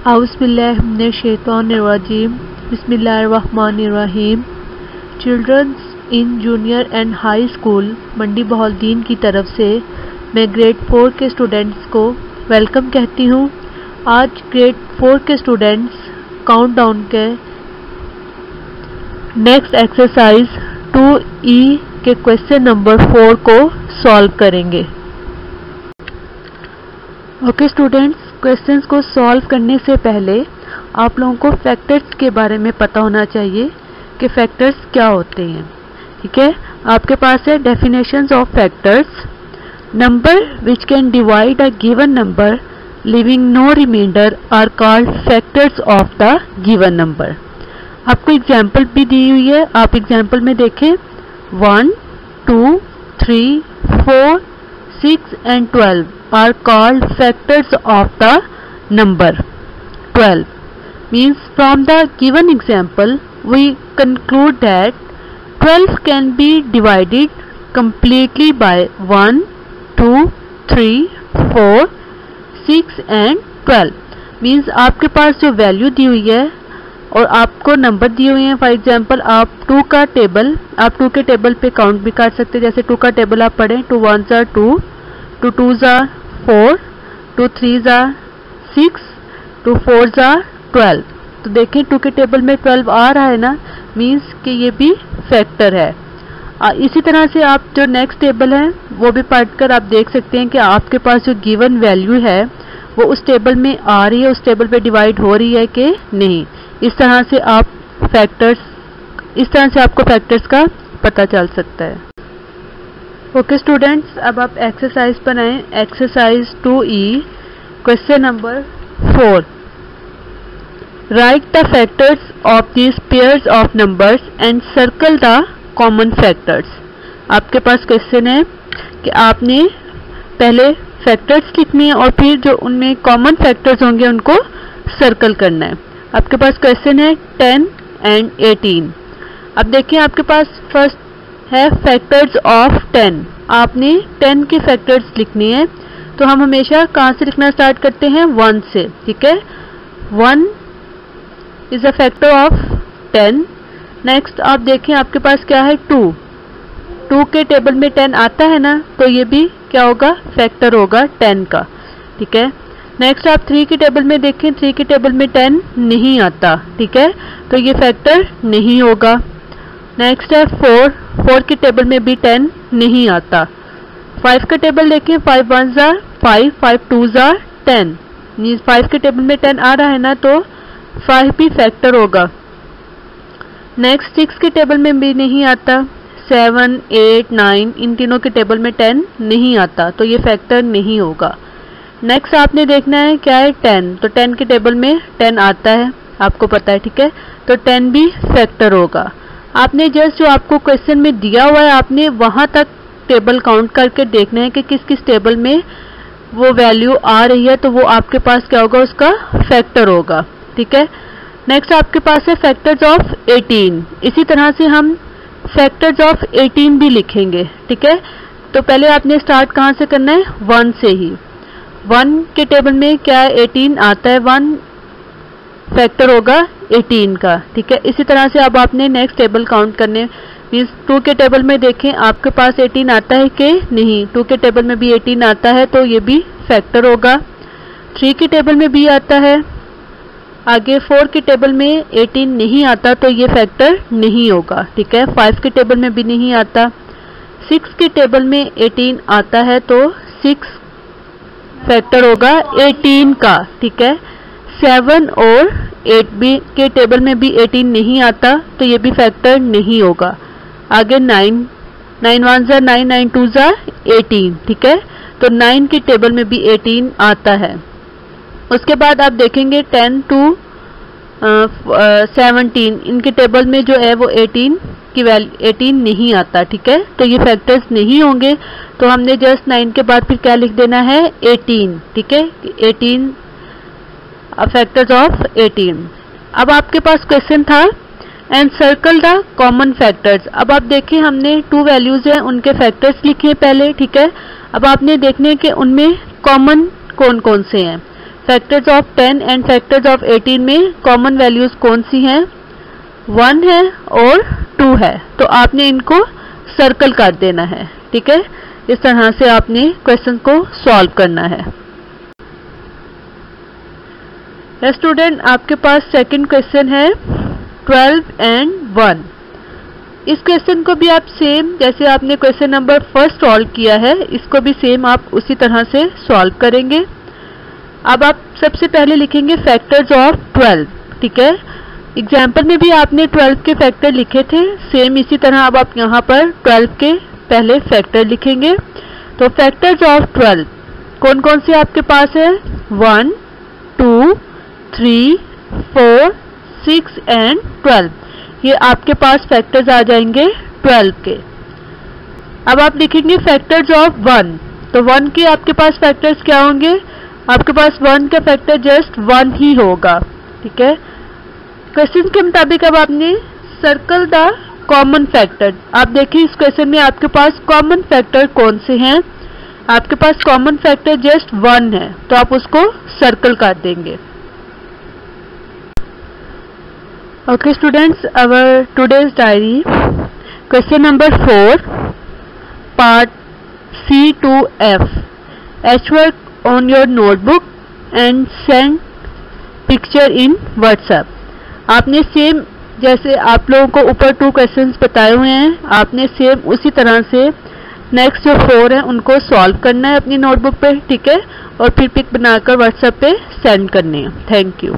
Auzbillahiminash-shaytanir-rajim. Bismillahir-rahmanir-rahim. Children in junior and high school Mandi Bahauddin की तरफ से मैं ग्रेड 4 के स्टूडेंट्स को वेलकम कहती हूँ। आज ग्रेड 4 के स्टूडेंट्स काउंटडाउन के नेक्स्ट एक्सरसाइज 2E के क्वेश्चन नंबर 4 को सॉल्व करेंगे। ओके स्टूडेंट्स, क्वेश्चंस को सॉल्व करने से पहले आप लोगों को फैक्टर्स के बारे में पता होना चाहिए कि फैक्टर्स क्या होते हैं। ठीक है, आपके पास है definitions of factors. Number which can divide a given number living no remainder are called factors of the given number. आपको एग्जाम्पल भी दी हुई है, आप एग्जाम्पल में देखें 1, 2, 3, 4, 6 and 12 are called factors of the number 12. Means from the given example we conclude that 12 can be divided completely by 1, 2, 3, 4, 6 and 12. Means आपके पास जो वैल्यू दी हुई है और आपको नंबर दिए हुए हैं। फॉर एग्जाम्पल आप 2 का टेबल, आप 2 के टेबल पे काउंट भी कर सकते हैं। जैसे 2 का टेबल आप पढ़ें, 2 1s are 2, 2 2s are 4, 2 3s are 6, 2 4s are 12। तो देखें 2 के टेबल में 12 आ रहा है ना, मीन्स कि ये भी फैक्टर है। इसी तरह से आप जो नेक्स्ट टेबल है वो भी पढ़कर आप देख सकते हैं कि आपके पास जो गिवन वैल्यू है वो उस टेबल में आ रही है, उस टेबल पे डिवाइड हो रही है कि नहीं। इस तरह से आपको फैक्टर्स का पता चल सकता है। ओके स्टूडेंट्स, अब आप एक्सरसाइज बनाएं। Exercise 2E question number 4। Right the factors of these pairs of numbers and circle the common factors. आपके पास क्वेश्चन है कि आपने पहले फैक्टर्स लिखने हैं और फिर जो उनमें कॉमन फैक्टर्स होंगे उनको सर्कल करना है। आपके पास क्वेश्चन है 10 and 18। अब देखिए आपके पास फर्स्ट है फैक्टर्स ऑफ 10। आपने 10 के फैक्टर्स लिखने हैं, तो हम हमेशा कहाँ से लिखना स्टार्ट करते हैं? 1 से। ठीक है, 1 is a factor of 10। Next आप देखें आपके पास क्या है? 2 के टेबल में 10 आता है ना, तो ये भी क्या होगा? फैक्टर होगा 10 का। ठीक है, नेक्स्ट आप 3 के टेबल में देखें, 3 के टेबल में 10 नहीं आता। ठीक है, तो ये फैक्टर नहीं होगा। नेक्स्ट है 4 के टेबल में भी 10 नहीं आता। 5 का टेबल देखें, 5 1s are 5, 5 2s are 10। 5 के टेबल में 10 आ रहा है ना, तो 5 भी फैक्टर होगा। नेक्स्ट 6 के टेबल में भी नहीं आता। 7 8 9 इन तीनों के टेबल में 10 नहीं आता, तो ये फैक्टर नहीं होगा। नेक्स्ट आपने देखना है क्या है? 10। तो 10 के टेबल में 10 आता है, आपको पता है। ठीक है, तो 10 भी फैक्टर होगा। आपने जस्ट जो आपको क्वेश्चन में दिया हुआ है, आपने वहां तक टेबल काउंट करके देखना है कि किस किस टेबल में वो वैल्यू आ रही है, तो वो आपके पास क्या होगा? उसका फैक्टर होगा। ठीक है, नेक्स्ट आपके पास है फैक्टर्स ऑफ 18। इसी तरह से हम फैक्टर्स ऑफ 18 भी लिखेंगे। ठीक है, तो पहले आपने स्टार्ट कहाँ से करना है? 1 से ही। 1 के टेबल में क्या है? 18 आता है, 1 फैक्टर होगा 18 का। ठीक है, इसी तरह से अब आपने नेक्स्ट टेबल काउंट करने, मीन्स 2 के टेबल में देखें आपके पास 18 आता है कि नहीं। 2 के टेबल में भी 18 आता है, तो ये भी फैक्टर होगा। 3 के टेबल में भी आता है। आगे 4 के टेबल में 18 नहीं आता, तो ये फैक्टर नहीं होगा। ठीक है, 5 के टेबल में भी नहीं आता। 6 के टेबल में 18 आता है, तो 6 फैक्टर होगा 18 का। ठीक है, 7 और 8 भी के टेबल में भी 18 नहीं आता, तो ये भी फैक्टर नहीं होगा। आगे 9 1s are 9, 9 2s are 18। ठीक है, तो 9 के टेबल में भी 18 आता है। उसके बाद आप देखेंगे 10 to 17 इनके टेबल में जो है वो 18 की वैल्यू 18 नहीं आता। ठीक है, तो ये फैक्टर्स नहीं होंगे, तो हमने जस्ट 9 के बाद फिर क्या लिख देना है? 18। ठीक है, 18 फैक्टर्स ऑफ 18। अब आपके पास क्वेश्चन था and circle the common factors. अब आप देखिए हमने 2 वैल्यूज हैं, उनके फैक्टर्स लिखे पहले। ठीक है, अब आपने देखने कि उनमें कॉमन कौन कौन से हैं। Factors of 10 and factors of 18 में कॉमन वैल्यूज कौन सी हैं? 1 है और 2 है, तो आपने इनको सर्कल कर देना है। ठीक है, इस तरह से आपने क्वेश्चन को सॉल्व करना है। स्टूडेंट, आपके पास सेकंड क्वेश्चन है 12 एंड 1। इस क्वेश्चन को भी आप सेम जैसे आपने क्वेश्चन नंबर फर्स्ट सॉल्व किया है, इसको भी सेम आप उसी तरह से सॉल्व करेंगे। अब आप सबसे पहले लिखेंगे फैक्टर्स ऑफ 12। ठीक है, एग्जाम्पल में भी आपने 12 के फैक्टर लिखे थे, सेम इसी तरह अब आप यहाँ पर 12 के पहले फैक्टर लिखेंगे। तो फैक्टर्स ऑफ 12 कौन कौन से आपके पास है? 1, 2, 3, 4, 6 एंड 12। ये आपके पास फैक्टर्स आ जाएंगे 12 के। अब आप लिखेंगे फैक्टर्स ऑफ 1। तो 1 के आपके पास फैक्टर्स क्या होंगे? आपके पास 1 का फैक्टर जस्ट 1 ही होगा। ठीक है, क्वेश्चन के मुताबिक अब आपने सर्कल द कॉमन फैक्टर। आप देखिए इस क्वेश्चन में आपके पास कॉमन फैक्टर कौन से हैं? आपके पास कॉमन फैक्टर जस्ट 1 है, तो आप उसको सर्कल कर देंगे। Okay students, our today's diary, question number 4, part C to F. H work on your notebook and send picture in WhatsApp. आपने सेम जैसे आप लोगों को ऊपर 2 क्वेश्चंस बताए हुए हैं, आपने सेम उसी तरह से नेक्स्ट जो 4 हैं उनको सॉल्व करना है अपनी नोटबुक पे। ठीक है, और फिर पिक बनाकर WhatsApp पे सेंड करनी है। Thank you.